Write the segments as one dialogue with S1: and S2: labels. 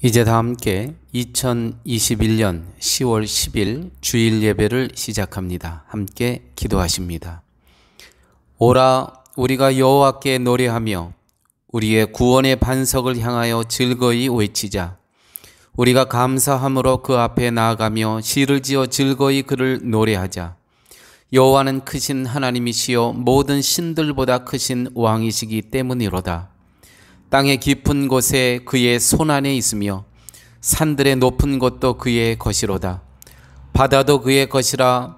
S1: 이제 다 함께 2021년 10월 10일 주일 예배를 시작합니다. 함께 기도하십니다. 오라 우리가 여호와께 노래하며 우리의 구원의 반석을 향하여 즐거이 외치자. 우리가 감사함으로 그 앞에 나아가며 시를 지어 즐거이 그를 노래하자. 여호와는 크신 하나님이시요 모든 신들보다 크신 왕이시기 때문이로다. 땅의 깊은 곳에 그의 손안에 있으며 산들의 높은 곳도 그의 것이로다. 바다도 그의 것이라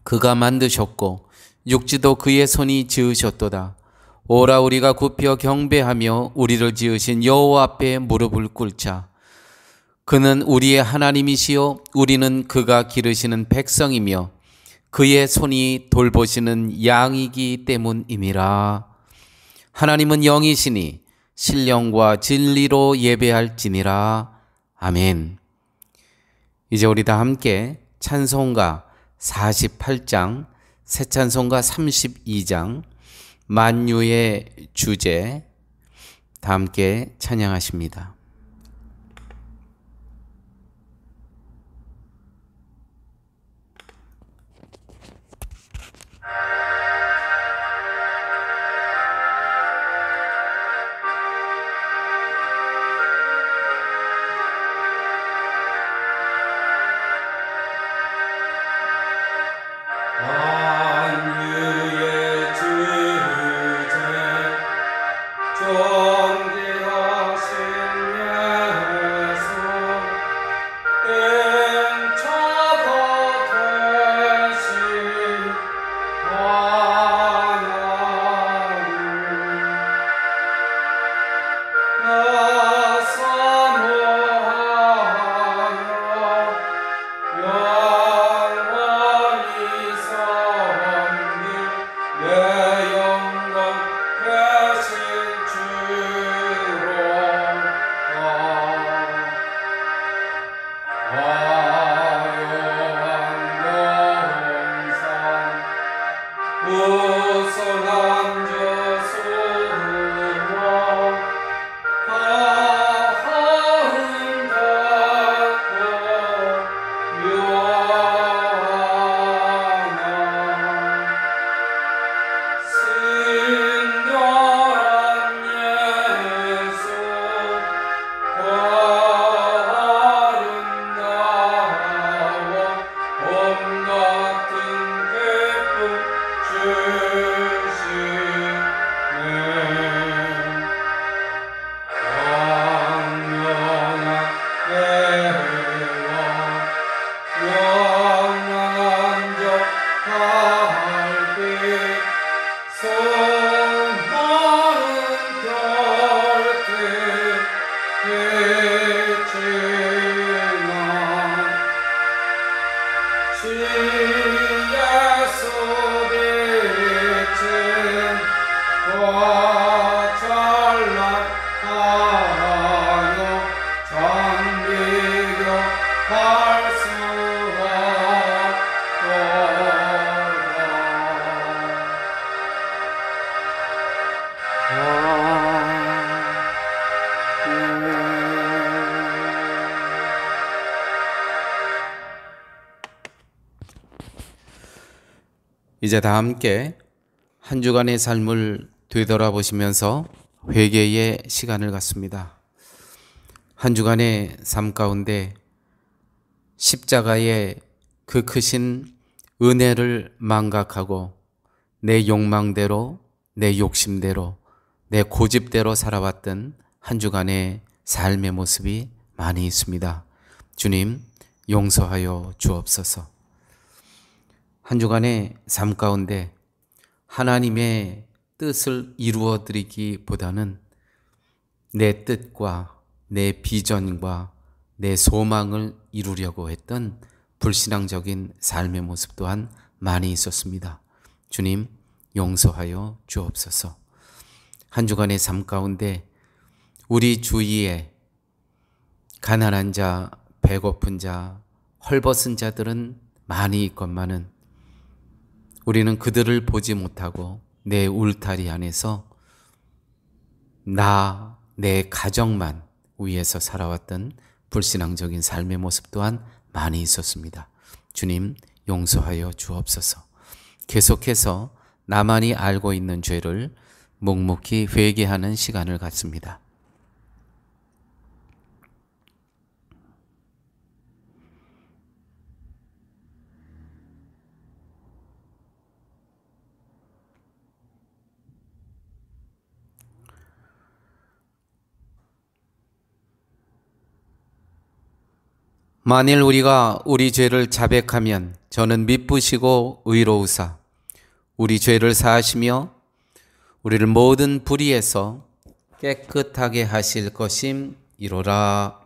S1: 그가 만드셨고 육지도 그의 손이 지으셨도다. 오라 우리가 굽혀 경배하며 우리를 지으신 여호와 앞에 무릎을 꿇자. 그는 우리의 하나님이시요 우리는 그가 기르시는 백성이며 그의 손이 돌보시는 양이기 때문이니라. 하나님은 영이시니 신령과 진리로 예배할지니라. 아멘. 이제 우리 다 함께 찬송가 48장, 새 찬송가 32장, 만유의 주제 다 함께 찬양하십니다. 이제 다 함께 한 주간의 삶을 되돌아보시면서 회개의 시간을 갖습니다. 한 주간의 삶 가운데 십자가의 그 크신 은혜를 망각하고 내 욕망대로, 내 욕심대로, 내 고집대로 살아왔던 한 주간의 삶의 모습이 많이 있습니다. 주님 용서하여 주옵소서. 한 주간의 삶 가운데 하나님의 뜻을 이루어 드리기보다는 내 뜻과 내 비전과 내 소망을 이루려고 했던 불신앙적인 삶의 모습 또한 많이 있었습니다. 주님 용서하여 주옵소서. 한 주간의 삶 가운데 우리 주위에 가난한 자, 배고픈 자, 헐벗은 자들은 많이 있건만은 우리는 그들을 보지 못하고 내 울타리 안에서 내 가정만 위에서 살아왔던 불신앙적인 삶의 모습 또한 많이 있었습니다. 주님 용서하여 주옵소서. 계속해서 나만이 알고 있는 죄를 묵묵히 회개하는 시간을 갖습니다. 만일 우리가 우리 죄를 자백하면 저는 미쁘시고 의로우사 우리 죄를 사하시며 우리를 모든 불의에서 깨끗하게 하실 것임이로라.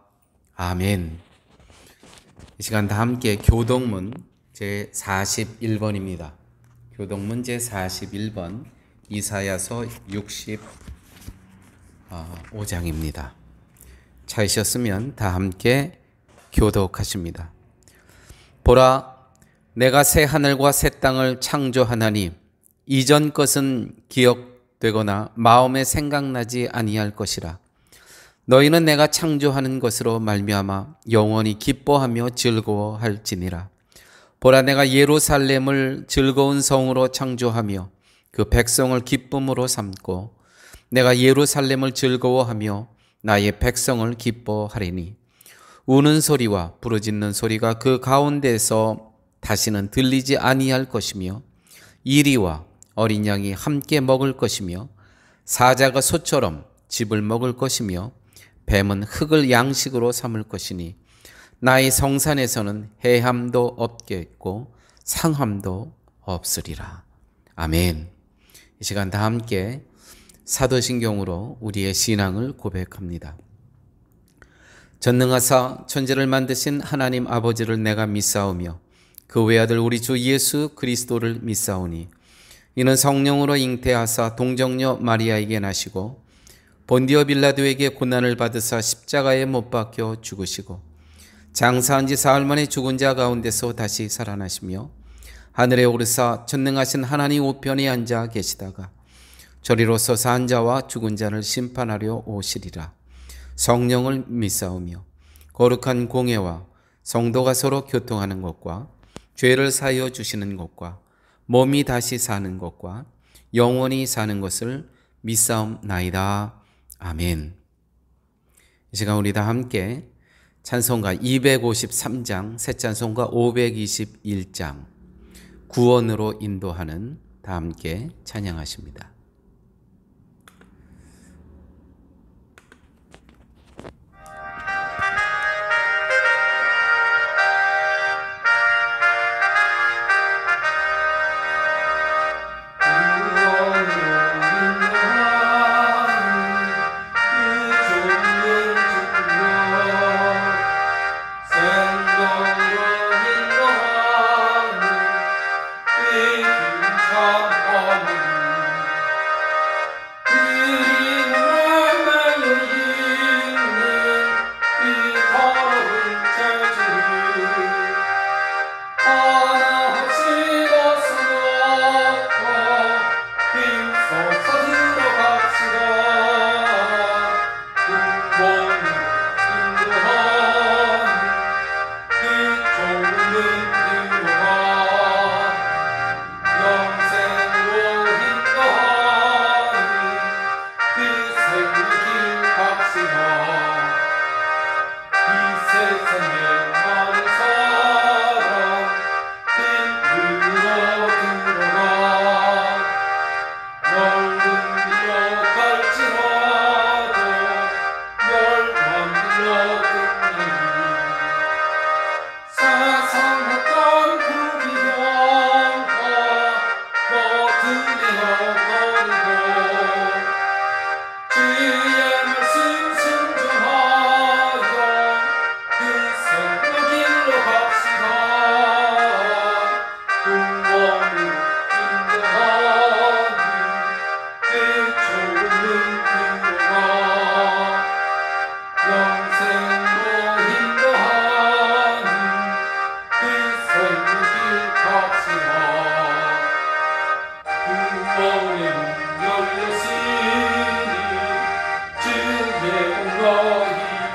S1: 아멘. 이 시간 다 함께 교동문 제41번입니다. 교동문 제41번 이사야서 65장입니다. 찾으셨으면 다 함께 교독하십니다. 보라, 내가 새 하늘과 새 땅을 창조하나니 이전 것은 기억되거나 마음에 생각나지 아니할 것이라. 너희는 내가 창조하는 것으로 말미암아 영원히 기뻐하며 즐거워할지니라. 보라, 내가 예루살렘을 즐거운 성으로 창조하며 그 백성을 기쁨으로 삼고 내가 예루살렘을 즐거워하며 나의 백성을 기뻐하리니 우는 소리와 부르짖는 소리가 그 가운데서 다시는 들리지 아니할 것이며 이리와 어린 양이 함께 먹을 것이며 사자가 소처럼 즙을 먹을 것이며 뱀은 흙을 양식으로 삼을 것이니 나의 성산에서는 해함도 없겠고 상함도 없으리라. 아멘. 이 시간 다 함께 사도신경으로 우리의 신앙을 고백합니다. 전능하사 천지를 만드신 하나님 아버지를 내가 믿사오며 그 외아들 우리 주 예수 그리스도를 믿사오니 이는 성령으로 잉태하사 동정녀 마리아에게 나시고 본디오 빌라도에게 고난을 받으사 십자가에 못 박혀 죽으시고 장사한 지 사흘 만에 죽은 자 가운데서 다시 살아나시며 하늘에 오르사 전능하신 하나님 우편에 앉아 계시다가 저리로서 산 자와 죽은 자를 심판하려 오시리라. 성령을 믿사오며 거룩한 공예와 성도가 서로 교통하는 것과 죄를 사하여 주시는 것과 몸이 다시 사는 것과 영원히 사는 것을 믿사옵나이다. 아멘. 이 시간 우리 다 함께 찬송가 253장, 새 찬송가 521장 구원으로 인도하는 다 함께 찬양하십니다.
S2: 주의 영광이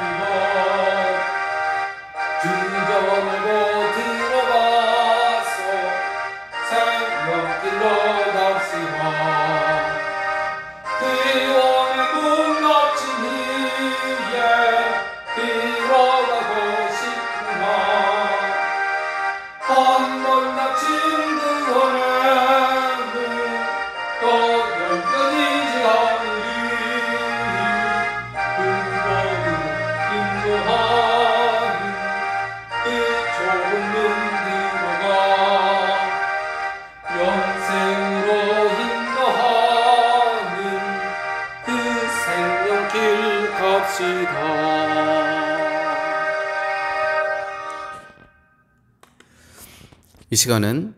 S1: 이 시간은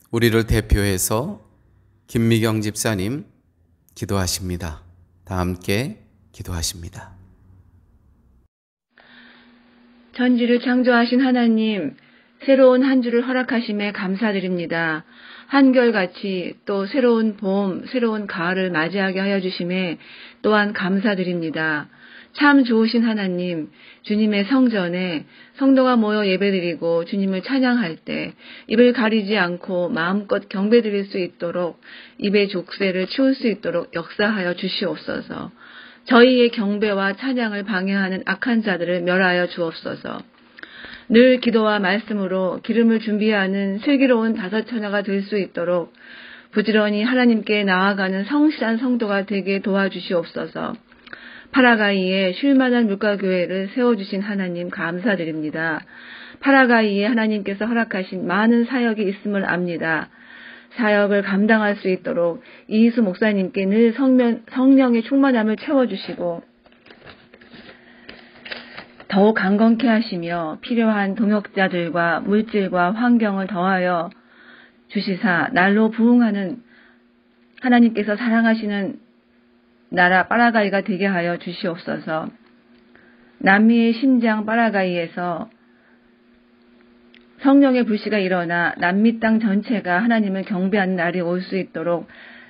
S1: 우리를 대표해서 김미경 집사님 기도하십니다. 다 함께 기도하십니다.
S2: 천지를 창조하신 하나님, 새로운 한 주를 허락하심에 감사드립니다. 한결같이 또 새로운 봄, 새로운 가을을 맞이하게 하여 주심에 또한 감사드립니다. 참 좋으신 하나님, 주님의 성전에 성도가 모여 예배드리고 주님을 찬양할 때 입을 가리지 않고 마음껏 경배드릴 수 있도록 입의 족쇄를 치울 수 있도록 역사하여 주시옵소서. 저희의 경배와 찬양을 방해하는 악한 자들을 멸하여 주옵소서. 늘 기도와 말씀으로 기름을 준비하는 슬기로운 다섯 처녀가 될 수 있도록 부지런히 하나님께 나아가는 성실한 성도가 되게 도와주시옵소서. 파라가이에 쉴만한 물가교회를 세워주신 하나님 감사드립니다. 파라가이에 하나님께서 허락하신 많은 사역이 있음을 압니다. 사역을 감당할 수 있도록 이희수 목사님께 늘 성령의 충만함을 채워주시고 더욱 강건케 하시며 필요한 동역자들과 물질과 환경을 더하여 주시사 날로 부흥하는 하나님께서 사랑하시는 나라 파라가이가 되게 하여 주시옵소서. 남미의 심장 파라가이에서 성령의 불씨가 일어나 남미 땅 전체가 하나님을 경배하는 날이 올 수 있도록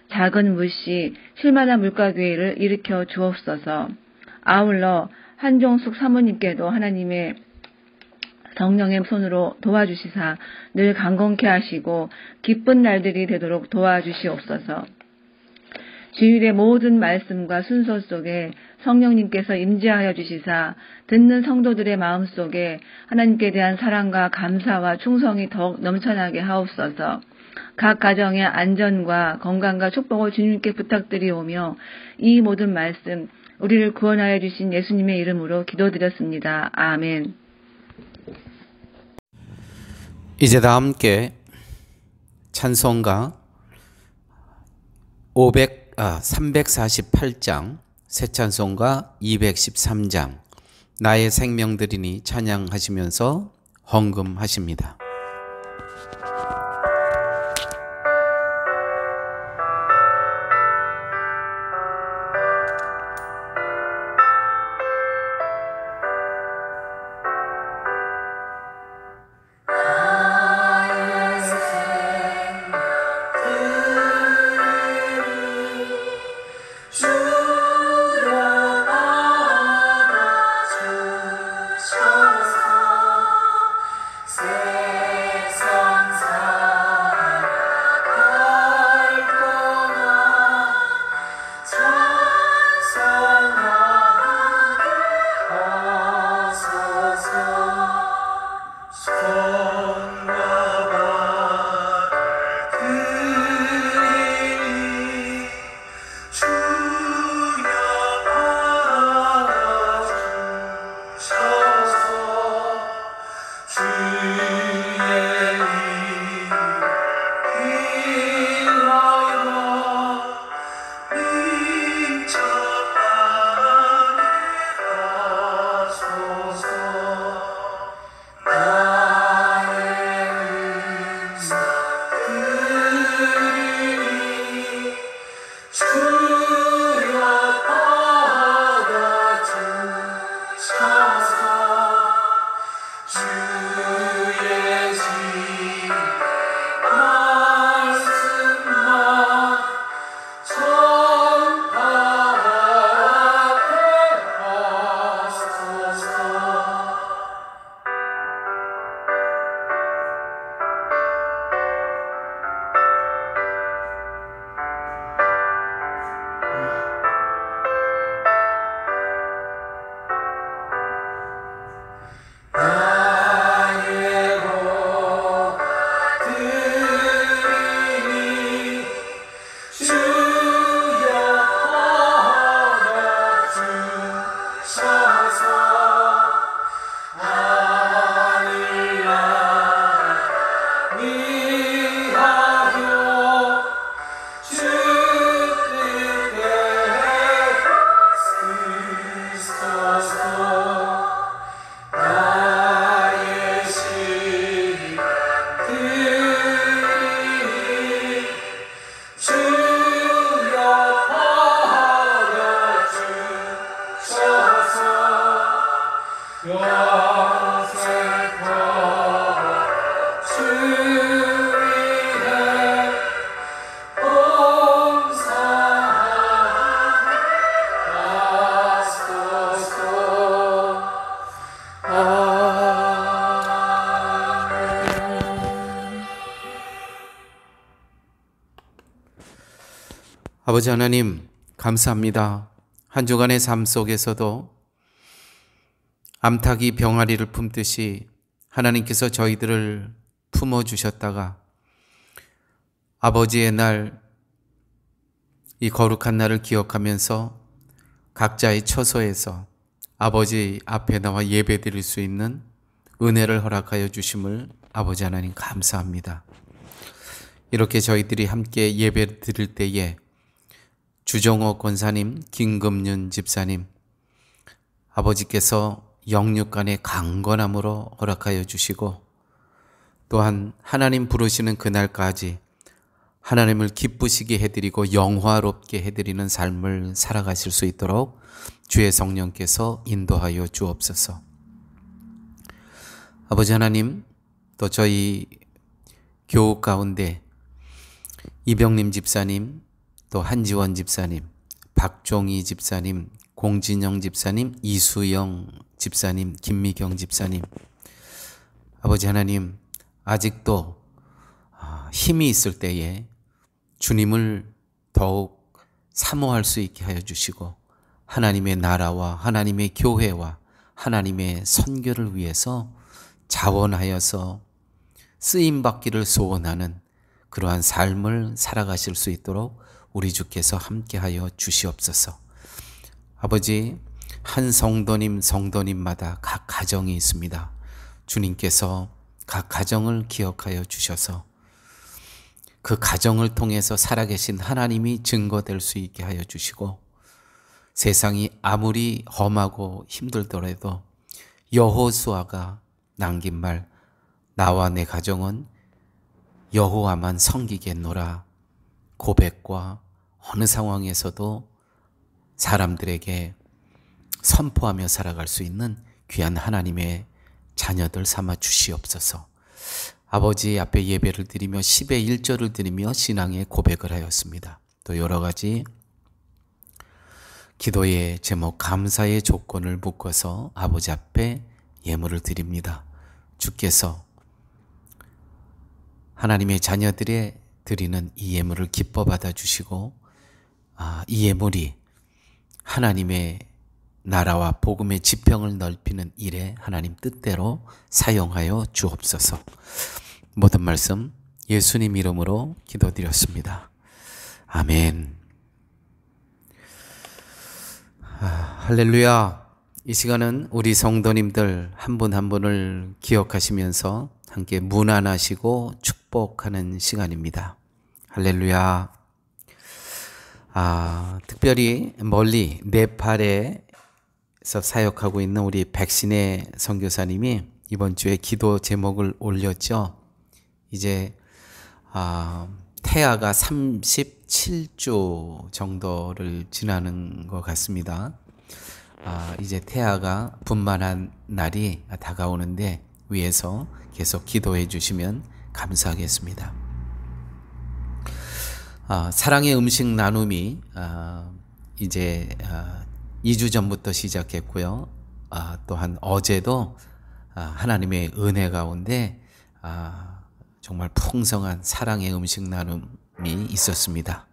S2: 작은 물씨, 쉴만한 물가교회를 일으켜 주옵소서. 아울러 한종숙 사모님께도 하나님의 성령의 손으로 도와주시사 늘 강건케 하시고 기쁜 날들이 되도록 도와주시옵소서. 주일의 모든 말씀과 순서 속에 성령님께서 임재하여 주시사 듣는 성도들의 마음속에 하나님께 대한 사랑과 감사와 충성이 더욱 넘쳐나게 하옵소서. 각 가정의 안전과 건강과 축복을 주님께 부탁드리오며 이 모든 말씀 우리를 구원하여 주신 예수님의 이름으로 기도드렸습니다. 아멘.
S1: 이제 다 함께 찬송가 348장, 새 찬송가 213장, 나의 생명들이니 찬양하시면서 헌금하십니다. 아버지 하나님, 감사합니다. 한 주간의 삶 속에서도 암탉이 병아리를 품듯이 하나님께서 저희들을 품어주셨다가 아버지의 날, 이 거룩한 날을 기억하면서 각자의 처소에서 아버지 앞에 나와 예배 드릴 수 있는 은혜를 허락하여 주심을 아버지 하나님 감사합니다. 이렇게 저희들이 함께 예배 드릴 때에 주정호 권사님, 김금윤 집사님, 아버지께서 영육간의 강건함으로 허락하여 주시고 또한 하나님 부르시는 그날까지 하나님을 기쁘시게 해드리고 영화롭게 해드리는 삶을 살아가실 수 있도록 주의 성령께서 인도하여 주옵소서. 아버지 하나님, 또 저희 교우 가운데 이병림 집사님, 또 한지원 집사님, 박종희 집사님, 공진영 집사님, 이수영 집사님, 김미경 집사님, 아버지 하나님, 아직도 힘이 있을 때에 주님을 더욱 사모할 수 있게 하여 주시고 하나님의 나라와 하나님의 교회와 하나님의 선교를 위해서 자원하여서 쓰임받기를 소원하는 그러한 삶을 살아가실 수 있도록 우리 주께서 함께하여 주시옵소서. 아버지, 한 성도님마다 각 가정이 있습니다. 주님께서 각 가정을 기억하여 주셔서 그 가정을 통해서 살아계신 하나님이 증거될 수 있게 하여 주시고 세상이 아무리 험하고 힘들더라도 여호수아가 남긴 말, 나와 내 가정은 여호와만 섬기겠노라 고백과 어느 상황에서도 사람들에게 선포하며 살아갈 수 있는 귀한 하나님의 자녀들 삼아 주시옵소서. 아버지 앞에 예배를 드리며 10의 1절을 드리며 신앙의 고백을 하였습니다. 또 여러 가지 기도의 제목, 감사의 조건을 묶어서 아버지 앞에 예물을 드립니다. 주께서 하나님의 자녀들의 드리는 이 예물을 기뻐 받아주시고 이 예물이 하나님의 나라와 복음의 지평을 넓히는 일에 하나님 뜻대로 사용하여 주옵소서. 모든 말씀 예수님 이름으로 기도드렸습니다. 아멘. 할렐루야. 이 시간은 우리 성도님들 한 분 한 분을 기억하시면서 함께 문안하시고 축복하는 시간입니다. 할렐루야. 특별히 멀리 네팔에서 사역하고 있는 우리 백신혜 선교사님이 이번 주에 기도 제목을 올렸죠. 이제 태아가 37주 정도를 지나는 것 같습니다. 이제 태아가 분만한 날이 다가오는데 위에서 계속 기도해 주시면 감사하겠습니다. 사랑의 음식 나눔이 이제 2주 전부터 시작했고요. 또한 어제도 하나님의 은혜 가운데 정말 풍성한 사랑의 음식 나눔이 있었습니다.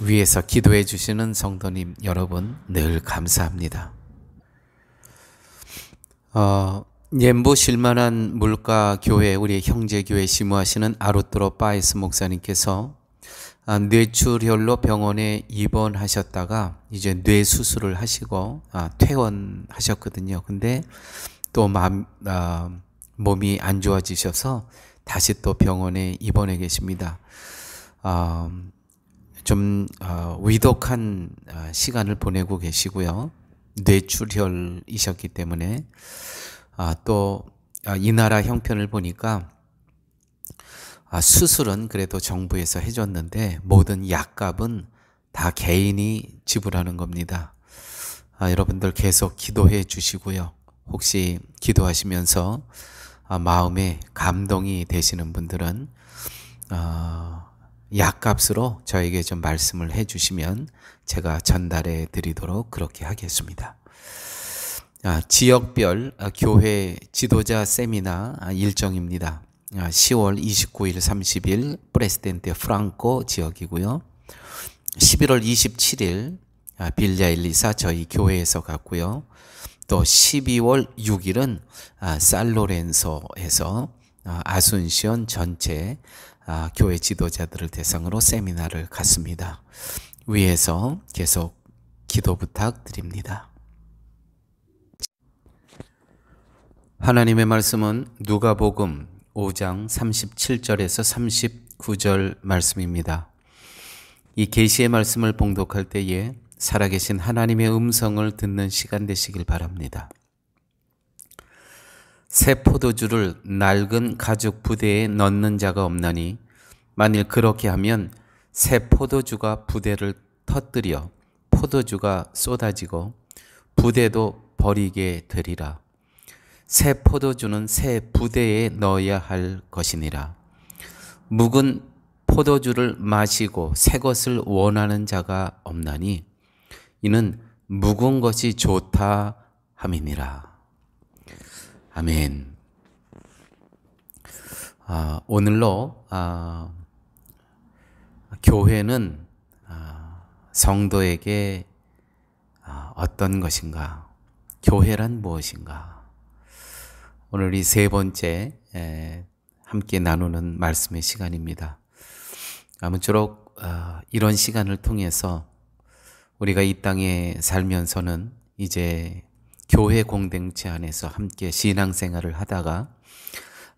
S1: 위에서 기도해 주시는 성도님 여러분 늘 감사합니다. 옌부 실만한 물가 교회 우리 형제교회 시무하시는 아루토로 파이스 목사님께서 뇌출혈로 병원에 입원하셨다가 이제 뇌 수술을 하시고 퇴원하셨거든요. 근데 또 몸이 안 좋아지셔서 다시 또 병원에 입원해 계십니다. 좀 위독한 시간을 보내고 계시고요. 뇌출혈이셨기 때문에 또 이 나라 형편을 보니까 수술은 그래도 정부에서 해줬는데 모든 약값은 다 개인이 지불하는 겁니다. 여러분들 계속 기도해 주시고요. 혹시 기도하시면서 마음에 감동이 되시는 분들은 약값으로 저에게 좀 말씀을 해 주시면 제가 전달해 드리도록 그렇게 하겠습니다. 지역별 교회 지도자 세미나 일정입니다. 10월 29일, 30일 프레시덴테 프랑코 지역이고요. 11월 27일 빌랴일리사 저희 교회에서 갔고요. 또 12월 6일은 살로렌소에서 아순시온 전체 교회 지도자들을 대상으로 세미나를 갖습니다. 위에서 계속 기도 부탁드립니다. 하나님의 말씀은 누가복음 5장 37절에서 39절 말씀입니다. 이 계시의 말씀을 봉독할 때에 살아계신 하나님의 음성을 듣는 시간 되시길 바랍니다. 새 포도주를 낡은 가죽 부대에 넣는 자가 없나니 만일 그렇게 하면 새 포도주가 부대를 터뜨려 포도주가 쏟아지고 부대도 버리게 되리라. 새 포도주는 새 부대에 넣어야 할 것이니라. 묵은 포도주를 마시고 새 것을 원하는 자가 없나니 이는 묵은 것이 좋다 함이니라. 아멘. 오늘로 교회는 성도에게 어떤 것인가? 교회란 무엇인가? 오늘 이 세 번째 함께 나누는 말씀의 시간입니다. 아무쪼록 이런 시간을 통해서 우리가 이 땅에 살면서는 이제 교회 공동체 안에서 함께 신앙생활을 하다가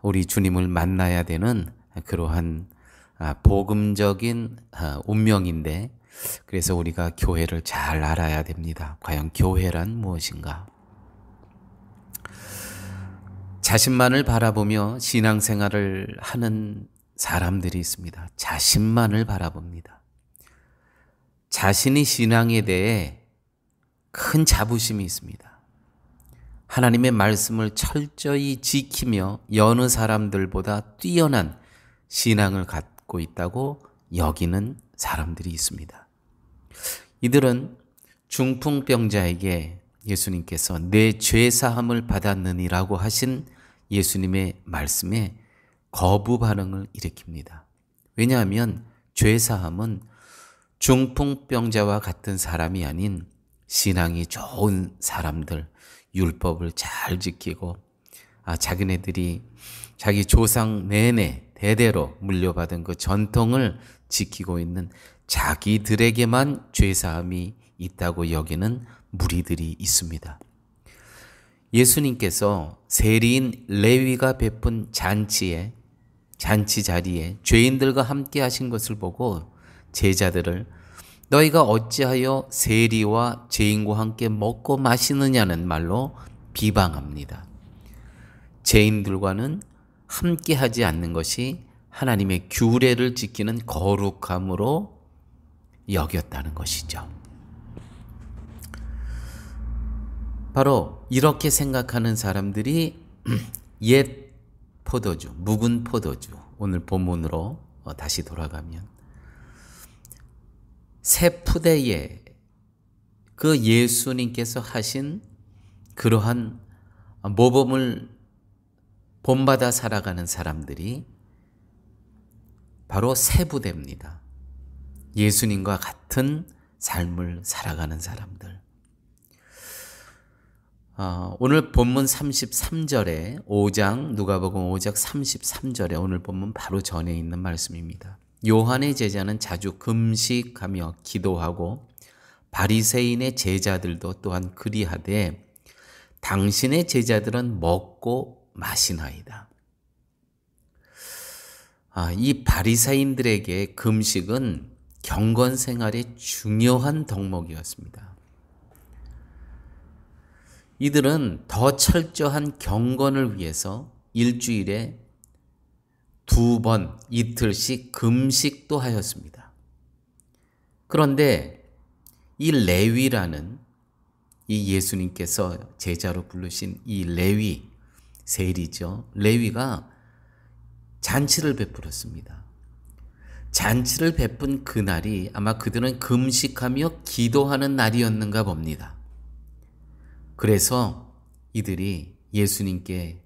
S1: 우리 주님을 만나야 되는 그러한 복음적인 운명인데, 그래서 우리가 교회를 잘 알아야 됩니다. 과연 교회란 무엇인가? 자신만을 바라보며 신앙생활을 하는 사람들이 있습니다. 자신만을 바라봅니다. 자신이 신앙에 대해 큰 자부심이 있습니다. 하나님의 말씀을 철저히 지키며 여느 사람들보다 뛰어난 신앙을 갖고 있다고 여기는 사람들이 있습니다. 이들은 중풍병자에게 예수님께서 내 죄사함을 받았느니라고 하신 예수님의 말씀에 거부 반응을 일으킵니다. 왜냐하면 죄사함은 중풍병자와 같은 사람이 아닌 신앙이 좋은 사람들, 율법을 잘 지키고 자기네들이 자기 조상 내내 대대로 물려받은 그 전통을 지키고 있는 자기들에게만 죄사함이 있다고 여기는 무리들이 있습니다. 예수님께서 세리인 레위가 베푼 잔치 자리에 죄인들과 함께 하신 것을 보고 제자들을 너희가 어찌하여 세리와 죄인과 함께 먹고 마시느냐는 말로 비방합니다. 죄인들과는 함께 하지 않는 것이 하나님의 규례를 지키는 거룩함으로 여겼다는 것이죠. 바로 이렇게 생각하는 사람들이 옛 포도주, 묵은 포도주, 오늘 본문으로 다시 돌아가면 새 푸대에 그 예수님께서 하신 그러한 모범을 본받아 살아가는 사람들이 바로 새 부대입니다. 예수님과 같은 삶을 살아가는 사람들. 오늘 본문 33절에 5장 누가복음 5장 33절에 오늘 본문 바로 전에 있는 말씀입니다. 요한의 제자는 자주 금식하며 기도하고 바리새인의 제자들도 또한 그리하되 당신의 제자들은 먹고 마시나이다. 이 바리새인들에게 금식은 경건 생활의 중요한 덕목이었습니다. 이들은 더 철저한 경건을 위해서 일주일에 2번 이틀씩 금식도 하였습니다. 그런데 이 레위라는 이 예수님께서 제자로 부르신 이 레위, 세리죠. 레위가 잔치를 베풀었습니다. 잔치를 베푼 그날이 아마 그들은 금식하며 기도하는 날이었는가 봅니다. 그래서 이들이 예수님께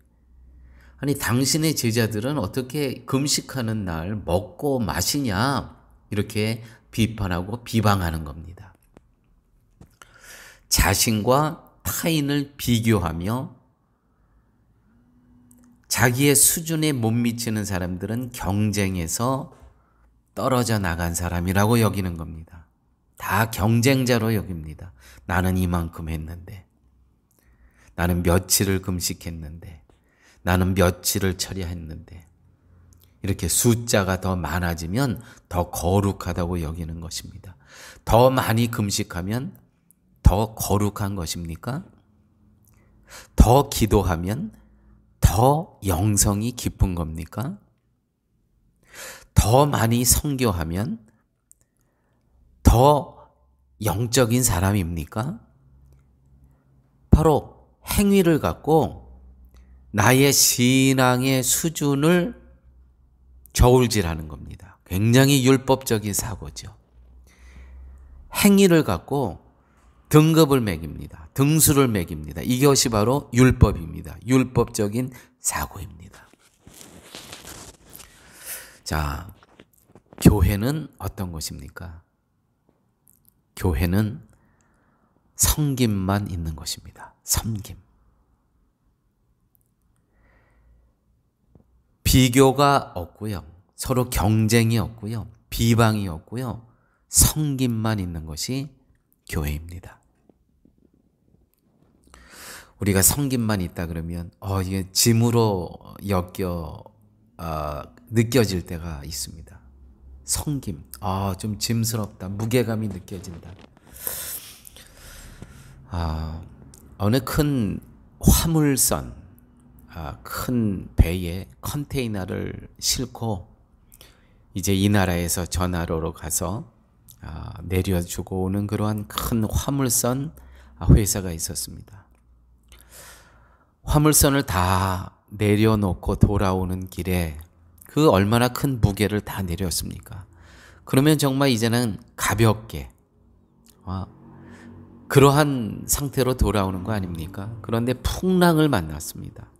S1: 아니 당신의 제자들은 어떻게 금식하는 날 먹고 마시냐 이렇게 비판하고 비방하는 겁니다. 자신과 타인을 비교하며 자기의 수준에 못 미치는 사람들은 경쟁에서 떨어져 나간 사람이라고 여기는 겁니다. 다 경쟁자로 여깁니다. 나는 이만큼 했는데, 나는 며칠을 금식했는데, 나는 며칠을 처리했는데, 이렇게 숫자가 더 많아지면 더 거룩하다고 여기는 것입니다. 더 많이 금식하면 더 거룩한 것입니까? 더 기도하면 더 영성이 깊은 겁니까? 더 많이 선교하면 더 영적인 사람입니까? 바로 행위를 갖고 나의 신앙의 수준을 저울질하는 겁니다. 굉장히 율법적인 사고죠. 행위를 갖고 등급을 매깁니다. 등수를 매깁니다. 이것이 바로 율법입니다. 율법적인 사고입니다. 자, 교회는 어떤 것입니까? 교회는 섬김만 있는 것입니다. 섬김. 비교가 없고요. 서로 경쟁이 없고요. 비방이 없고요. 섬김만 있는 것이 교회입니다. 우리가 섬김만 있다 그러면 이게 짐으로 느껴질 때가 있습니다. 섬김, 좀 짐스럽다, 무게감이 느껴진다. 어느 큰 화물선, 큰 배에 컨테이너를 싣고 이제 이 나라에서 저 나라로 가서 내려주고 오는 그러한 큰 화물선 회사가 있었습니다. 화물선을 다 내려놓고 돌아오는 길에 그 얼마나 큰 무게를 다 내렸습니까? 그러면 정말 이제는 가볍게 그러한 상태로 돌아오는 거 아닙니까? 그런데 풍랑을 만났습니다.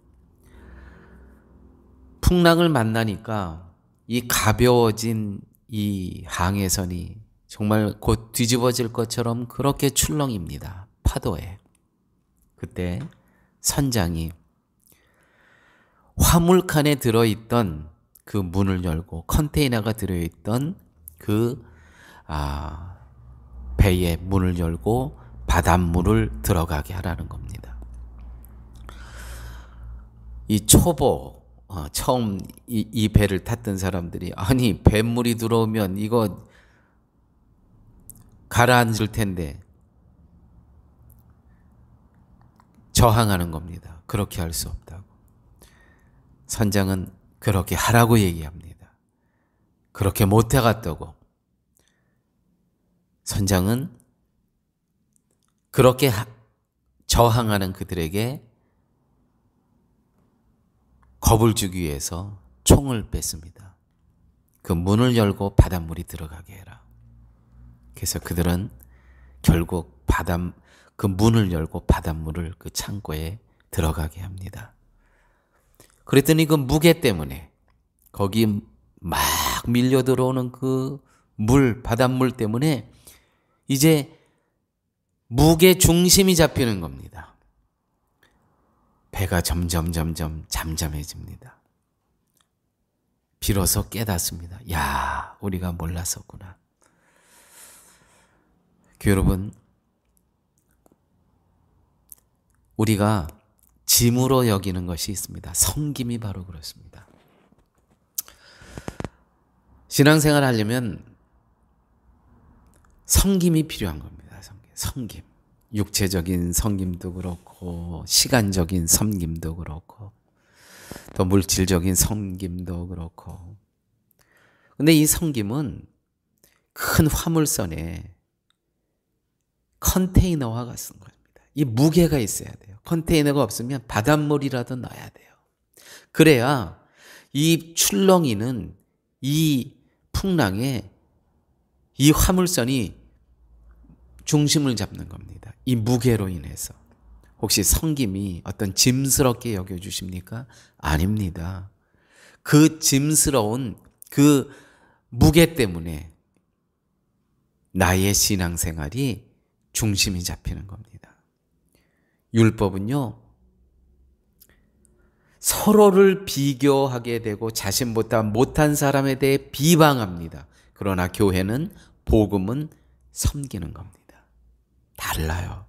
S1: 풍랑을 만나니까 이 가벼워진 이 항해선이 정말 곧 뒤집어질 것처럼 그렇게 출렁입니다. 파도에. 그때 선장이 화물칸에 들어있던 그 문을 열고 컨테이너가 들어있던 그 배의 문을 열고 바닷물을 들어가게 하라는 겁니다. 이 초보 처음 이 배를 탔던 사람들이 아니 뱃물이 들어오면 이거 가라앉을 텐데 저항하는 겁니다. 그렇게 할 수 없다고. 선장은 그렇게 하라고 얘기합니다. 그렇게 못해갔다고. 선장은 그렇게 저항하는 그들에게 겁을 주기 위해서 총을 뺐습니다. 그 문을 열고 바닷물이 들어가게 해라. 그래서 그들은 결국 그 문을 열고 바닷물을 그 창고에 들어가게 합니다. 그랬더니 그 무게 때문에 거기 막 밀려 들어오는 그 바닷물 때문에 이제 무게 중심이 잡히는 겁니다. 배가 점점 잠잠해집니다. 비로소 깨닫습니다. 야, 우리가 몰랐었구나. 여러분, 우리가 짐으로 여기는 것이 있습니다. 섬김이 바로 그렇습니다. 신앙생활 하려면 섬김이 필요한 겁니다. 섬김. 육체적인 섬김도 그렇고 시간적인 섬김도 그렇고 또 물질적인 섬김도 그렇고. 근데 이 섬김은 큰 화물선에 컨테이너와 같은 겁니다. 이 무게가 있어야 돼요. 컨테이너가 없으면 바닷물이라도 넣어야 돼요. 그래야 이 출렁이는 이 풍랑에 이 화물선이 중심을 잡는 겁니다. 이 무게로 인해서. 혹시 섬김이 어떤 짐스럽게 여겨주십니까? 아닙니다. 그 짐스러운 그 무게 때문에 나의 신앙생활이 중심이 잡히는 겁니다. 율법은요, 서로를 비교하게 되고 자신보다 못한 사람에 대해 비방합니다. 그러나 교회는, 복음은 섬기는 겁니다. 달라요.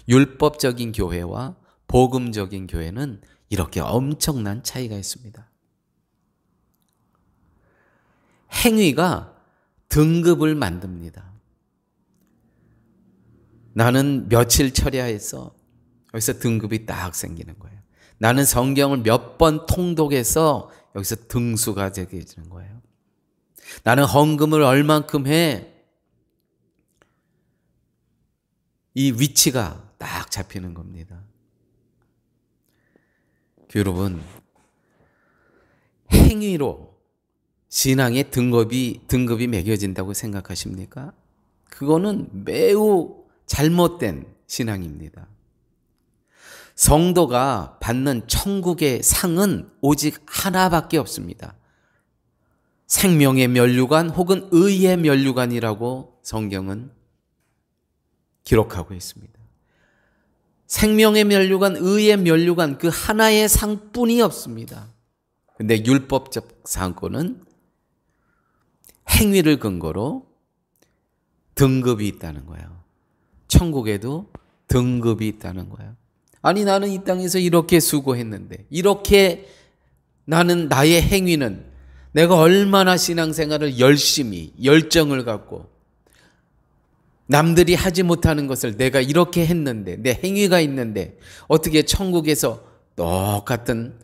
S1: 율법적인 교회와 복음적인 교회는 이렇게 엄청난 차이가 있습니다. 행위가 등급을 만듭니다. 나는 며칠 철야해서 여기서 등급이 딱 생기는 거예요. 나는 성경을 몇 번 통독해서 여기서 등수가 되어지는 거예요. 나는 헌금을 얼만큼 해. 이 위치가 딱 잡히는 겁니다. 여러분, 행위로 신앙의 등급이 매겨진다고 생각하십니까? 그거는 매우 잘못된 신앙입니다. 성도가 받는 천국의 상은 오직 하나밖에 없습니다. 생명의 면류관 혹은 의의 면류관이라고 성경은 기록하고 있습니다. 생명의 면류관, 의의 면류관, 그 하나의 상뿐이 없습니다. 근데 율법적 상권은 행위를 근거로 등급이 있다는 거예요. 천국에도 등급이 있다는 거예요. 아니, 나는 이 땅에서 이렇게 수고했는데, 이렇게 나는 나의 행위는 내가 얼마나 신앙생활을 열심히 열정을 갖고 남들이 하지 못하는 것을 내가 이렇게 했는데, 내 행위가 있는데 어떻게 천국에서 똑같은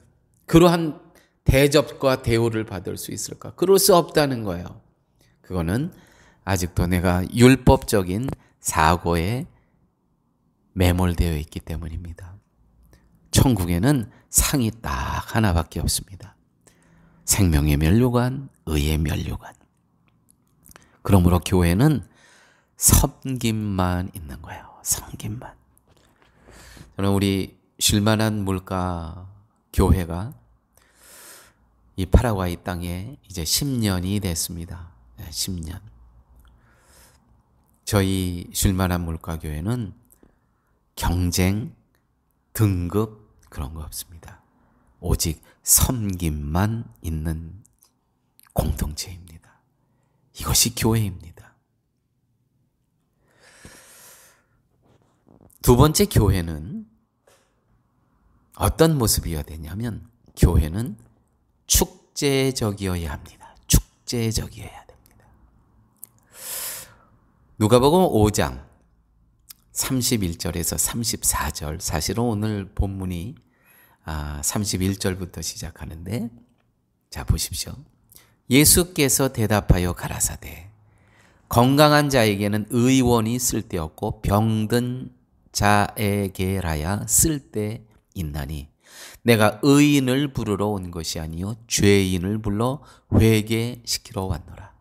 S1: 그러한 대접과 대우를 받을 수 있을까? 그럴 수 없다는 거예요. 그거는 아직도 내가 율법적인 사고에 매몰되어 있기 때문입니다. 천국에는 상이 딱 하나밖에 없습니다. 생명의 면류관, 의의 면류관. 그러므로 교회는 섬김만 있는 거예요. 섬김만. 저는 우리 쉴만한 물가 교회가 이 파라과이 땅에 이제 10년이 됐습니다. 10년. 저희 쉴만한 물가 교회는 경쟁, 등급 그런 거 없습니다. 오직 섬김만 있는 공동체입니다. 이것이 교회입니다. 두 번째, 교회는 어떤 모습이어야 되냐면 교회는 축제적이어야 합니다. 축제적이어야 됩니다. 누가복음 5장 31절에서 34절, 사실은 오늘 본문이 31절부터 시작하는데, 자 보십시오. 예수께서 대답하여 가라사대 건강한 자에게는 의원이 쓸데없고 병든 자에게라야 쓸데있나니 내가 의인을 부르러 온 것이 아니요 죄인을 불러 회개시키러 왔노라.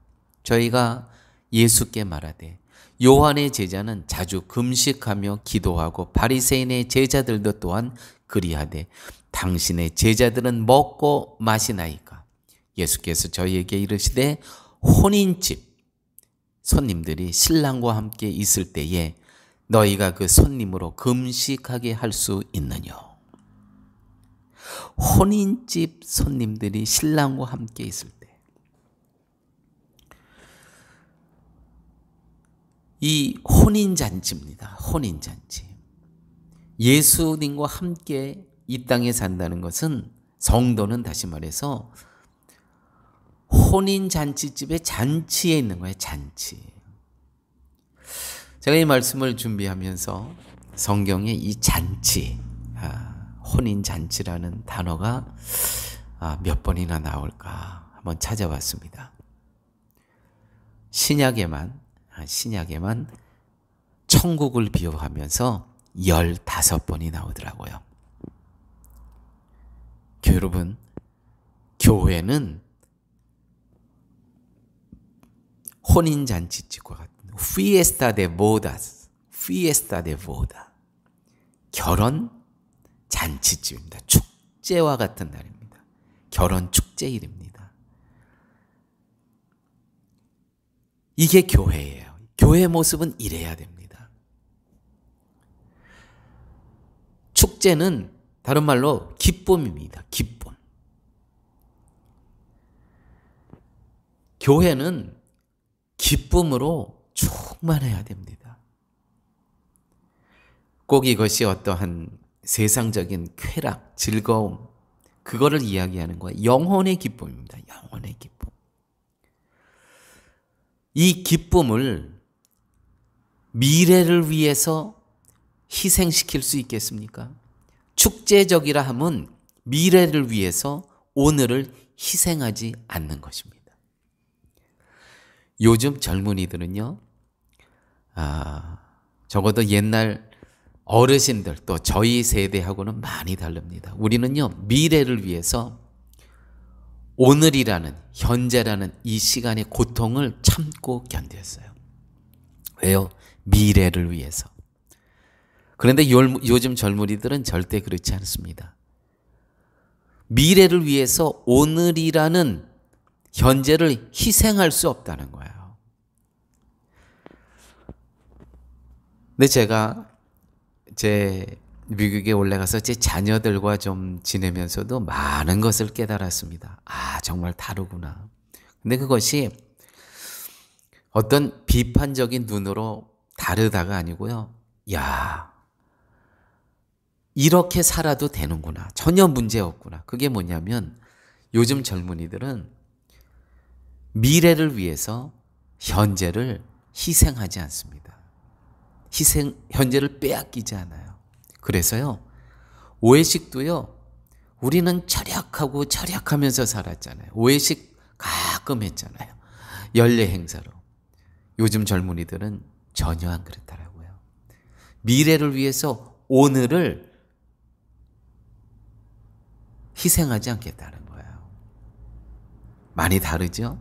S1: 저희가 예수께 말하되 요한의 제자는 자주 금식하며 기도하고 바리새인의 제자들도 또한 그리하되 당신의 제자들은 먹고 마시나이까? 예수께서 저희에게 이르시되 혼인집 손님들이 신랑과 함께 있을 때에 너희가 그 손님으로 금식하게 할 수 있느냐? 혼인집 손님들이 신랑과 함께 있을 때, 이 혼인잔치입니다. 혼인잔치. 예수님과 함께 이 땅에 산다는 것은, 성도는 다시 말해서 혼인잔치집의 잔치에 있는 거예요. 잔치. 제가 이 말씀을 준비하면서 성경에 이 잔치, 혼인잔치라는 단어가 몇 번이나 나올까 한번 찾아봤습니다. 신약에만 천국을 비유하면서 15번이 나오더라고요. 여러분, 교회는 혼인잔치집과 같은 fiesta de bodas, fiesta de boda, 결혼 잔치집입니다. 축제와 같은 날입니다. 결혼 축제일입니다. 이게 교회예요. 교회의 모습은 이래야 됩니다. 축제는 다른 말로 기쁨입니다. 기쁨. 교회는 기쁨으로 충만해야 됩니다. 꼭 이것이 어떠한 세상적인 쾌락, 즐거움, 그거를 이야기하는 거예요. 영혼의 기쁨입니다. 영혼의 기쁨. 이 기쁨을 미래를 위해서 희생시킬 수 있겠습니까? 축제적이라 함은 미래를 위해서 오늘을 희생하지 않는 것입니다. 요즘 젊은이들은요, 적어도 옛날 어르신들 또 저희 세대하고는 많이 다릅니다. 우리는요, 미래를 위해서 오늘이라는, 현재라는 이 시간의 고통을 참고 견뎠어요. 왜요? 미래를 위해서. 그런데 요즘 젊은이들은 절대 그렇지 않습니다. 미래를 위해서 오늘이라는 현재를 희생할 수 없다는 거예요. 근데 제가 미국에 올라가서 제 자녀들과 좀 지내면서도 많은 것을 깨달았습니다. 정말 다르구나. 근데 그것이 어떤 비판적인 눈으로 다르다가 아니고요. 이렇게 살아도 되는구나. 전혀 문제 없구나. 그게 뭐냐면 요즘 젊은이들은 미래를 위해서 현재를 희생하지 않습니다. 현재를 빼앗기지 않아요. 그래서요, 오해식도요, 우리는 절약하면서 살았잖아요. 오해식 가끔 했잖아요. 연례 행사로. 요즘 젊은이들은 전혀 안 그렇더라고요. 미래를 위해서 오늘을 희생하지 않겠다는 거예요. 많이 다르죠?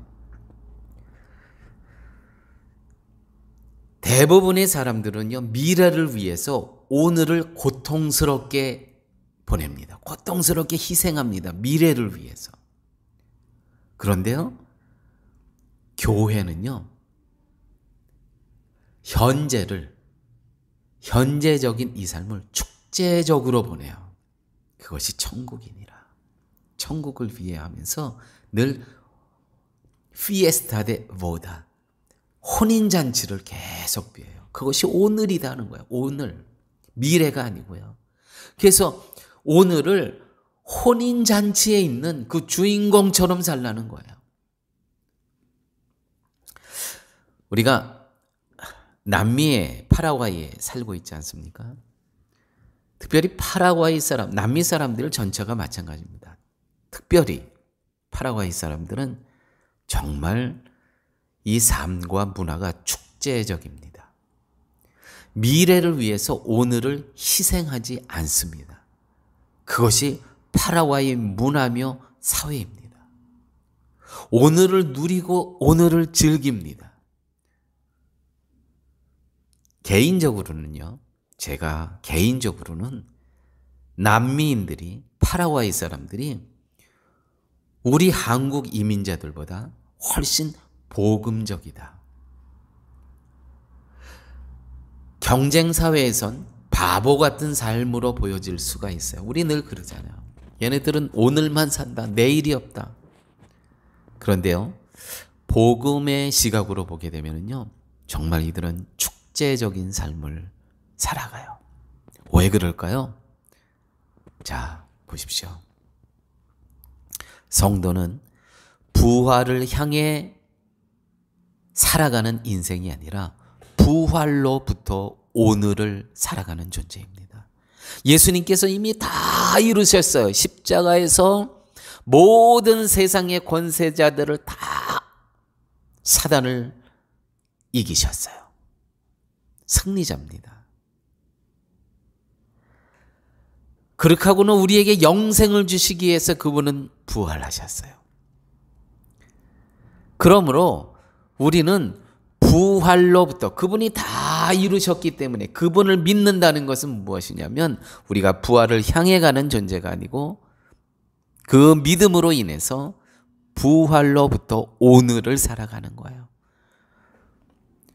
S1: 대부분의 사람들은요, 미래를 위해서 오늘을 고통스럽게 보냅니다. 고통스럽게 희생합니다. 미래를 위해서. 그런데요, 교회는요, 현재적인 이 삶을 축제적으로 보내요. 그것이 천국이니라. 천국을 위해 하면서 늘 fiesta de boda, 혼인잔치를 계속 비해요. 그것이 오늘이다는 거예요. 오늘. 미래가 아니고요. 그래서 오늘을 혼인잔치에 있는 그 주인공처럼 살라는 거예요. 우리가 남미의 파라과이에 살고 있지 않습니까? 특별히 파라과이 사람, 남미 사람들 전체가 마찬가지입니다. 특별히 파라과이 사람들은 정말 이 삶과 문화가 축제적입니다. 미래를 위해서 오늘을 희생하지 않습니다. 그것이 파라과이 문화며 사회입니다. 오늘을 누리고 오늘을 즐깁니다. 제가 개인적으로는 남미인들이, 파라과이 사람들이 우리 한국 이민자들보다 훨씬 복음적이다. 경쟁사회에선 바보 같은 삶으로 보여질 수가 있어요. 우리 늘 그러잖아요. 얘네들은 오늘만 산다. 내일이 없다. 그런데요, 복음의 시각으로 보게 되면요, 정말 이들은 축제적인 삶을 살아가요. 왜 그럴까요? 자, 보십시오. 성도는 부활을 향해 살아가는 인생이 아니라 부활로부터 오늘을 살아가는 존재입니다. 예수님께서 이미 다 이루셨어요. 십자가에서 모든 세상의 권세자들을 다 사단을 이기셨어요. 승리자입니다. 그렇게 하고는 우리에게 영생을 주시기 위해서 그분은 부활하셨어요. 그러므로 우리는 부활로부터 그분이 다 이루셨기 때문에 그분을 믿는다는 것은 무엇이냐면 우리가 부활을 향해 가는 존재가 아니고 그 믿음으로 인해서 부활로부터 오늘을 살아가는 거예요.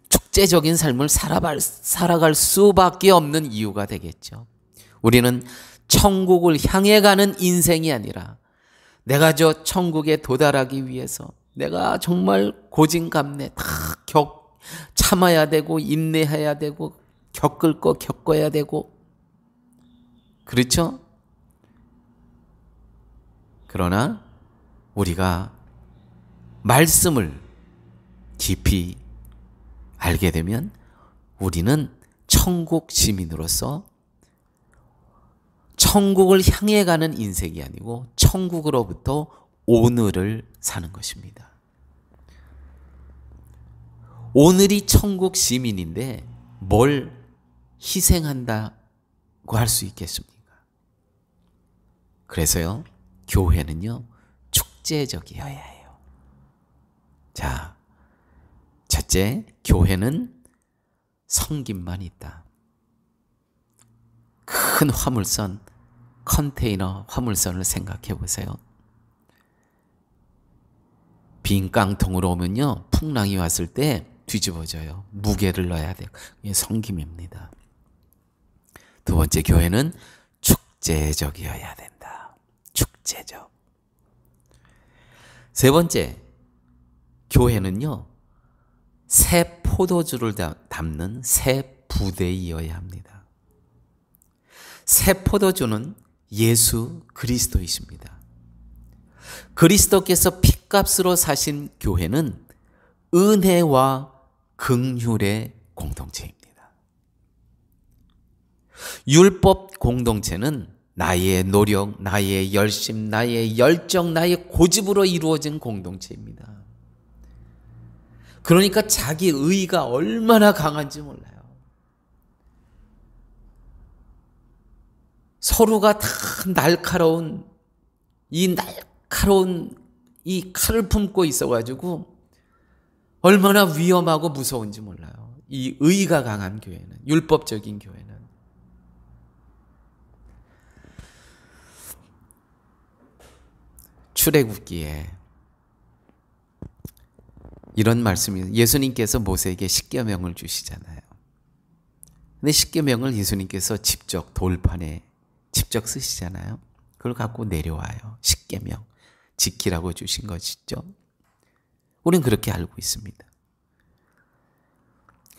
S1: 축제적인 삶을 살아갈 수밖에 없는 이유가 되겠죠. 우리는 천국을 향해 가는 인생이 아니라 내가 저 천국에 도달하기 위해서 내가 정말 고진감래 다 참아야 되고 인내해야 되고 겪을 거 겪어야 되고 그렇죠? 그러나 우리가 말씀을 깊이 알게 되면 우리는 천국 시민으로서 천국을 향해 가는 인생이 아니고 천국으로부터 오늘을 사는 것입니다. 오늘이 천국 시민인데 뭘 희생한다고 할 수 있겠습니까? 그래서요, 교회는요, 축제적이어야 해요. 자, 첫째, 교회는 섬김만 있다. 큰 화물선, 컨테이너 화물선을 생각해 보세요. 빈 깡통으로 오면요, 풍랑이 왔을 때 뒤집어져요. 무게를 넣어야 돼요. 이게 섬김입니다. 두 번째, 교회는 축제적이어야 된다. 축제적. 세 번째, 교회는요, 새 포도주를 담는 새 부대이어야 합니다. 새 포도주는 예수 그리스도이십니다. 그리스도께서 핏값으로 사신 교회는 은혜와 긍휼의 공동체입니다. 율법 공동체는 나의 노력, 나의 열심, 나의 열정, 나의 고집으로 이루어진 공동체입니다. 그러니까 자기 의의가 얼마나 강한지 몰라요. 서로가 다 날카로운 이 칼을 품고 있어가지고 얼마나 위험하고 무서운지 몰라요. 이 의의가 강한 교회는, 율법적인 교회는. 출애굽기에 이런 말씀이, 예수님께서 모세에게 십계명을 주시잖아요. 근데 십계명을 예수님께서 직접 돌판에 직접 쓰시잖아요. 그걸 갖고 내려와요. 십계명 지키라고 주신 것이죠. 우린 그렇게 알고 있습니다.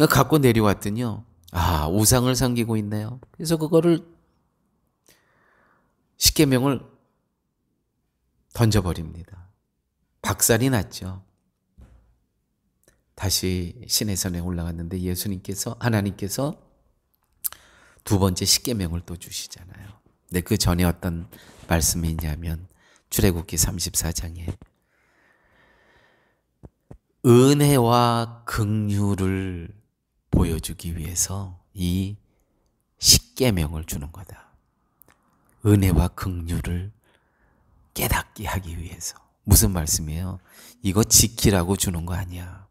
S1: 갖고 내려왔더니요, 아, 우상을 섬기고 있네요. 그래서 그거를 십계명을 던져버립니다. 박살이 났죠. 다시 시내산에 올라갔는데 하나님께서 두 번째 십계명을 또 주시잖아요. 근데 그 전에 어떤 말씀이 있냐면 출애굽기 34장에 은혜와 긍휼을 보여주기 위해서 이 십계명을 주는 거다. 은혜와 긍휼을 깨닫게 하기 위해서. 무슨 말씀이에요? 이거 지키라고 주는 거 아니야.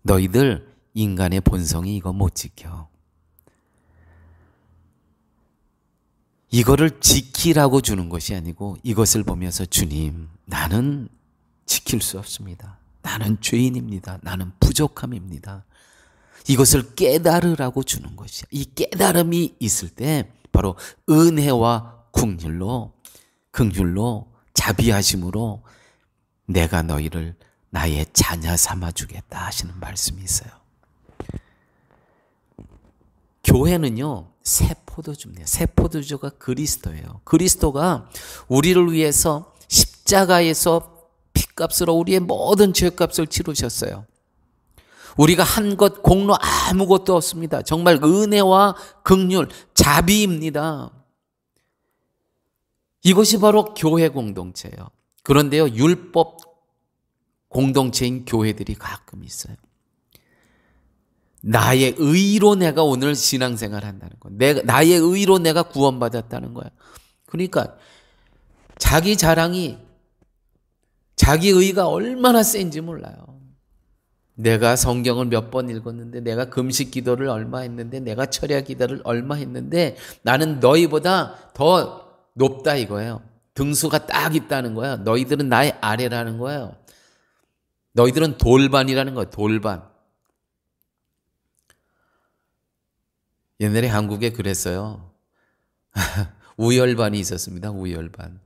S1: 너희들 인간의 본성이 이거 못 지켜. 이거를 지키라고 주는 것이 아니고 이것을 보면서 주님, 나는 지킬 수 없습니다. 나는 죄인입니다. 나는 부족함입니다. 이것을 깨달으라고 주는 것이야. 이 깨달음이 있을 때 바로 은혜와 긍휼로 자비하심으로 내가 너희를 나의 자녀 삼아주겠다 하시는 말씀이 있어요. 교회는요, 새 포도주입니다. 새 포도주가 그리스도예요. 그리스도가 우리를 위해서 십자가에서 핏값으로 우리의 모든 죄값을 치르셨어요. 우리가 한 것 공로 아무것도 없습니다. 정말 은혜와 긍휼, 자비입니다. 이것이 바로 교회 공동체예요. 그런데요, 율법 공동체인 교회들이 가끔 있어요. 나의 의로 내가 오늘 신앙생활 한다는 거야. 나의 의로 내가 구원받았다는 거야. 그러니까 자기 자랑이, 자기 의가 얼마나 센지 몰라요. 내가 성경을 몇 번 읽었는데, 내가 금식 기도를 얼마 했는데, 내가 철야 기도를 얼마 했는데, 나는 너희보다 더 높다 이거예요. 등수가 딱 있다는 거야. 너희들은 나의 아래라는 거예요. 너희들은 돌반이라는 거야. 돌반. 옛날에 한국에 그랬어요. 우열반이 있었습니다. 우열반.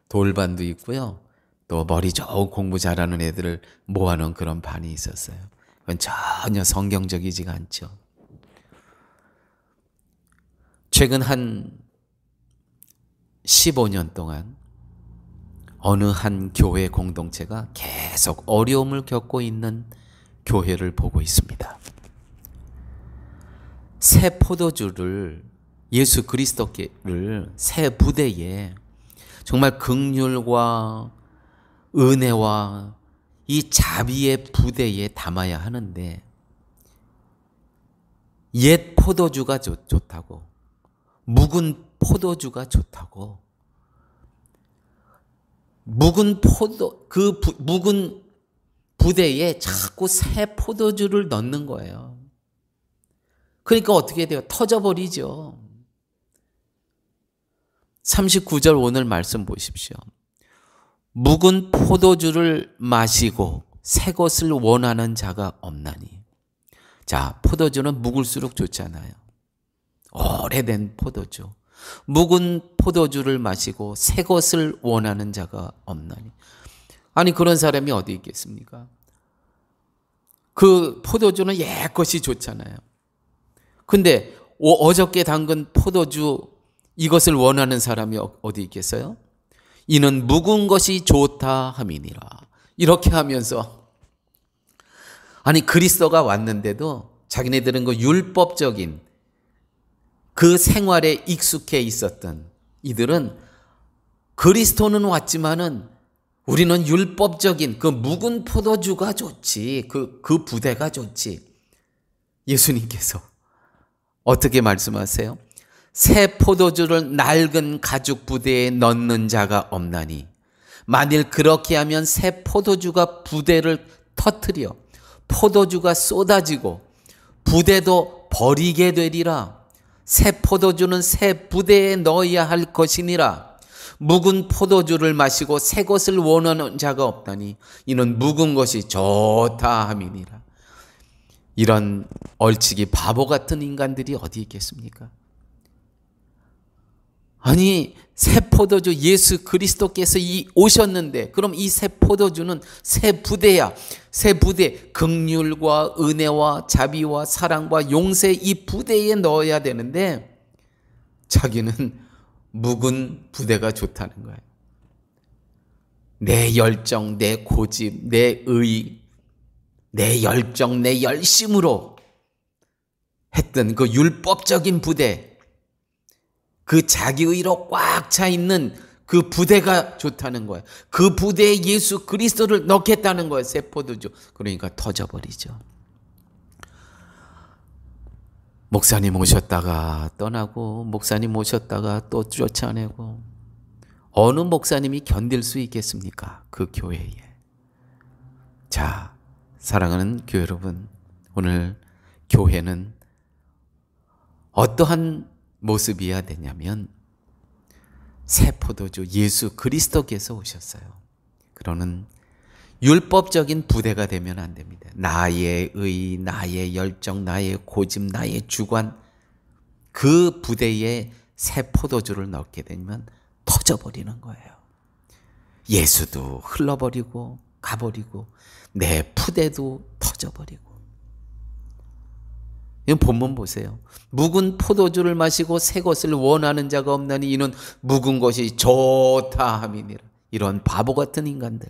S1: 돌반도 있고요. 또 머리 좋은 공부 잘하는 애들을 모아놓은 그런 반이 있었어요. 그건 전혀 성경적이지가 않죠. 최근 한 15년 동안 어느 한 교회 공동체가 계속 어려움을 겪고 있는 교회를 보고 있습니다. 새 포도주를, 예수 그리스도를 새 부대에 정말 긍휼과 은혜와 이 자비의 부대에 담아야 하는데, 옛 포도주가 좋다고, 묵은 포도주가 좋다고, 묵은 부대에 자꾸 새 포도주를 넣는 거예요. 그러니까 어떻게 돼요? 터져버리죠. 39절 오늘 말씀 보십시오. 묵은 포도주를 마시고 새 것을 원하는 자가 없나니. 자, 포도주는 묵을수록 좋잖아요. 오래된 포도주. 묵은 포도주를 마시고 새 것을 원하는 자가 없나니. 아니, 그런 사람이 어디 있겠습니까? 그 포도주는 옛 것이 좋잖아요. 근데 어저께 담근 포도주, 이것을 원하는 사람이 어디 있겠어요? 이는 묵은 것이 좋다 함이니라. 이렇게 하면서, 아니, 그리스도가 왔는데도 자기네들은 그 율법적인 그 생활에 익숙해 있었던 이들은, 그리스도는 왔지만은 우리는 율법적인 그 묵은 포도주가 좋지, 그 부대가 좋지. 예수님께서 어떻게 말씀하세요? 새 포도주를 낡은 가죽 부대에 넣는 자가 없나니, 만일 그렇게 하면 새 포도주가 부대를 터뜨려 포도주가 쏟아지고 부대도 버리게 되리라. 새 포도주는 새 부대에 넣어야 할 것이니라. 묵은 포도주를 마시고 새 것을 원하는 자가 없다니, 이는 묵은 것이 좋다 함이니라. 이런 얼치기 바보 같은 인간들이 어디 있겠습니까? 아니, 새 포도주 예수 그리스도께서 오셨는데, 그럼 이 새 포도주는 새 부대야. 새 부대, 긍휼과 은혜와 자비와 사랑과 용서, 이 부대에 넣어야 되는데 자기는 묵은 부대가 좋다는 거예요. 내 열정, 내 고집, 내 의, 내 열정, 내 열심으로 했던 그 율법적인 부대, 그 자기의로 꽉 차 있는 그 부대가 좋다는 거예요. 그 부대에 예수 그리스도를 넣겠다는 거예요. 새 포도주. 그러니까 터져버리죠. 목사님 오셨다가 떠나고, 목사님 오셨다가 또 쫓아내고, 어느 목사님이 견딜 수 있겠습니까? 그 교회에. 자, 사랑하는 교회 여러분, 오늘 교회는 어떠한 모습이어야 되냐면, 새 포도주 예수 그리스도께서 오셨어요. 그러는 율법적인 부대가 되면 안 됩니다. 나의 의, 나의 열정, 나의 고집, 나의 주관, 그 부대에 새 포도주를 넣게 되면 터져버리는 거예요. 예수도 흘러버리고 가버리고 내 부대도 터져버리고. 이 본문 보세요. 묵은 포도주를 마시고 새 것을 원하는 자가 없나니, 이는 묵은 것이 좋다 함이니라. 이런 바보 같은 인간들.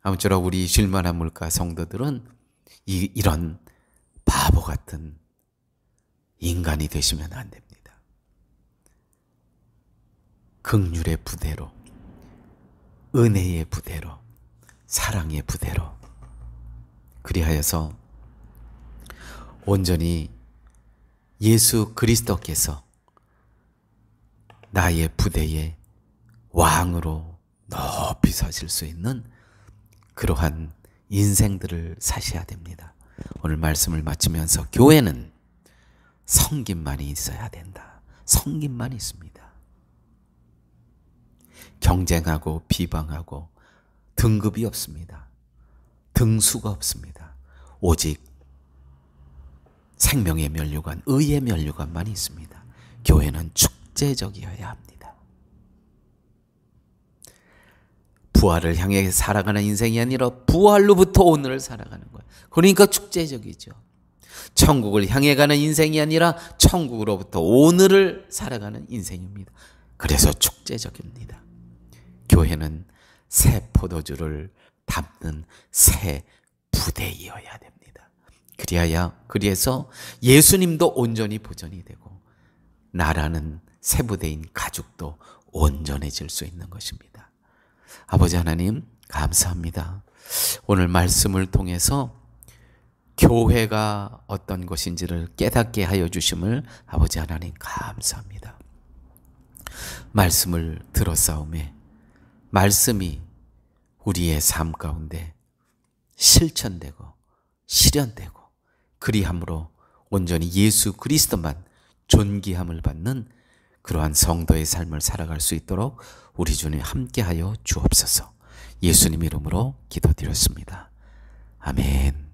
S1: 아무쪼록 우리 쉴만한 물가 성도들은 이런 바보 같은 인간이 되시면 안 됩니다. 긍휼의 부대로, 은혜의 부대로, 사랑의 부대로 그리하여서 온전히 예수 그리스도께서 나의 부대의 왕으로 높이 서실 수 있는 그러한 인생들을 사셔야 됩니다. 오늘 말씀을 마치면서 교회는 섬김만이 있어야 된다. 섬김만 있습니다. 경쟁하고 비방하고 등급이 없습니다. 등수가 없습니다. 오직 생명의 면류관, 의의 면류관만 있습니다. 교회는 축제적이어야 합니다. 부활을 향해 살아가는 인생이 아니라 부활로부터 오늘을 살아가는 거예요. 그러니까 축제적이죠. 천국을 향해 가는 인생이 아니라 천국으로부터 오늘을 살아가는 인생입니다. 그래서 축제적입니다. 교회는 새 포도주를 담는 새 부대이어야 됩니다. 그래서 예수님도 온전히 보존이 되고 나라는 새 부대인 가족도 온전해질 수 있는 것입니다. 아버지 하나님 감사합니다. 오늘 말씀을 통해서 교회가 어떤 것인지를 깨닫게 하여 주심을 아버지 하나님 감사합니다. 말씀을 들었사오매 말씀이 우리의 삶 가운데 실천되고 실현되고 그리함으로 온전히 예수 그리스도만 존귀함을 받는 그러한 성도의 삶을 살아갈 수 있도록 우리 주님 함께하여 주옵소서. 예수님 이름으로 기도드렸습니다. 아멘.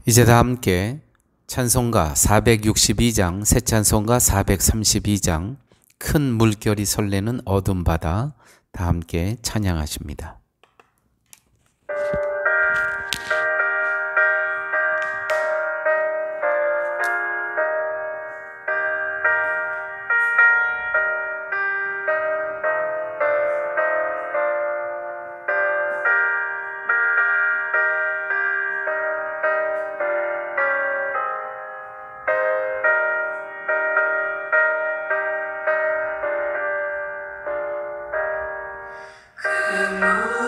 S1: 이제 다 함께 찬송가 462장, 새 찬송가 432장, 큰 물결이 설레는 어둠 바다 다 함께 찬양하십니다.
S3: 그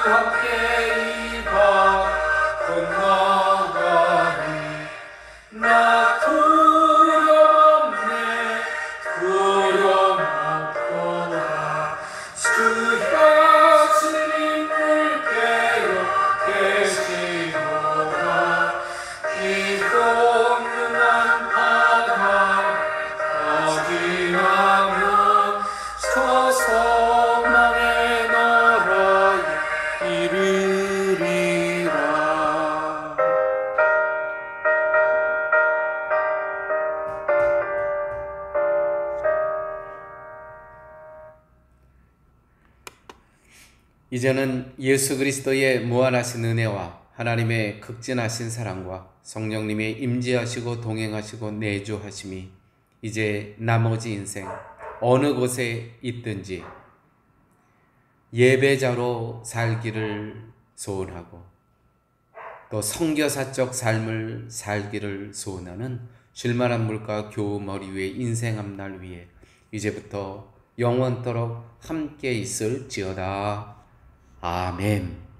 S1: 함께 이 밭 건너가니 나 두려움 없네 두려움 없도다 주여 주님 물께요 계시노라 깊고 없는 바다 어디나면 저 소망의 나라에 이르리라. 이제는 예수 그리스도의 무한하신 은혜와 하나님의 극진하신 사랑과 성령님의 임재하시고 동행하시고 내주하심이 이제 나머지 인생 어느 곳에 있든지 예배자로 살기를 소원하고 또 선교사적 삶을 살기를 소원하는 쉴만한 물가 교우 머리 위에 인생 앞날 위에 이제부터 영원토록 함께 있을지어다. 아멘.